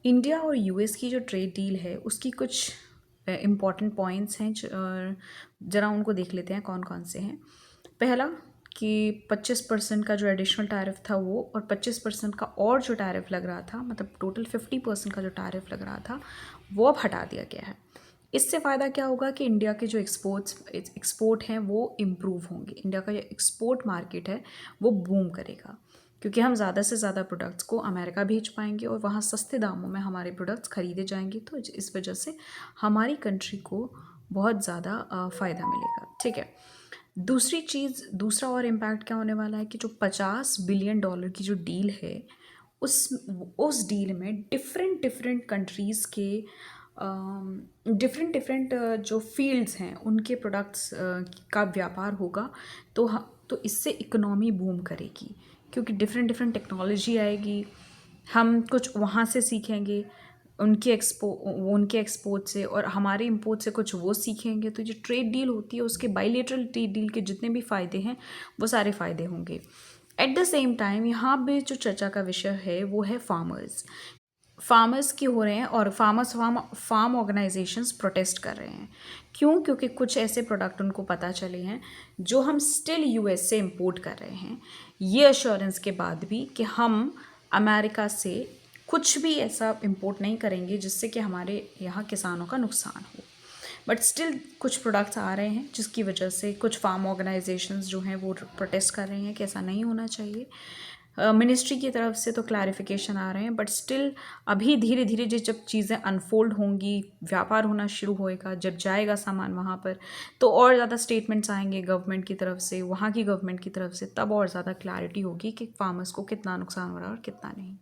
India और US की जो ट्रेड डील है उसकी कुछ इम्पॉर्टेंट पॉइंट्स हैं, ज़रा उनको देख लेते हैं कौन कौन से हैं। पहला कि 25% का जो एडिशनल टैरिफ था वो, और 25% का और जो टैरिफ लग रहा था, मतलब टोटल 50% का जो टैरिफ लग रहा था वो अब हटा दिया गया है। इससे फ़ायदा क्या होगा कि इंडिया के जो एक्सपोर्ट हैं वो इम्प्रूव होंगे। इंडिया का जो एक्सपोर्ट मार्केट है वो बूम करेगा, क्योंकि हम ज़्यादा से ज़्यादा प्रोडक्ट्स को अमेरिका भेज पाएंगे और वहाँ सस्ते दामों में हमारे प्रोडक्ट्स खरीदे जाएंगे। तो इस वजह से हमारी कंट्री को बहुत ज़्यादा फ़ायदा मिलेगा। ठीक है। दूसरी चीज़, दूसरा और इम्पैक्ट क्या होने वाला है कि जो $50 बिलियन की जो डील है उस डील में डिफरेंट डिफरेंट कंट्रीज़ के डिफरेंट डिफरेंट जो फील्ड्स हैं उनके प्रोडक्ट्स का व्यापार होगा। तो इससे इकोनॉमी बूम करेगी, क्योंकि डिफरेंट डिफरेंट टेक्नोलॉजी आएगी। हम कुछ वहाँ से सीखेंगे, उनके एक्सपोर्ट से, और हमारे इंपोर्ट से कुछ वो सीखेंगे। तो जो ट्रेड डील होती है उसके बायलैटरल ट्रेड डील के जितने भी फ़ायदे हैं वो सारे फ़ायदे होंगे। एट द सेम टाइम यहाँ पे जो चर्चा का विषय है वो है फार्मर्स की हो रहे हैं, और फार्म ऑर्गेनाइजेशंस प्रोटेस्ट कर रहे हैं। क्यों? क्योंकि कुछ ऐसे प्रोडक्ट उनको पता चले हैं जो हम स्टिल यूएस से इंपोर्ट कर रहे हैं, ये अश्योरेंस के बाद भी कि हम अमेरिका से कुछ भी ऐसा इंपोर्ट नहीं करेंगे जिससे कि हमारे यहाँ किसानों का नुकसान हो। बट स्टिल कुछ प्रोडक्ट्स आ रहे हैं जिसकी वजह से कुछ फार्म ऑर्गेनाइजेशंस जो हैं वो प्रोटेस्ट कर रहे हैं कि ऐसा नहीं होना चाहिए। मिनिस्ट्री की तरफ से तो क्लैरिफिकेशन आ रहे हैं, बट स्टिल अभी धीरे धीरे जब चीज़ें अनफोल्ड होंगी, व्यापार होना शुरू होएगा, जब जाएगा सामान वहाँ पर, तो और ज़्यादा स्टेटमेंट्स आएंगे गवर्नमेंट की तरफ से, वहाँ की गवर्नमेंट की तरफ से, तब और ज़्यादा क्लैरिटी होगी कि फार्मर्स को कितना नुकसान हो रहा है और कितना नहीं।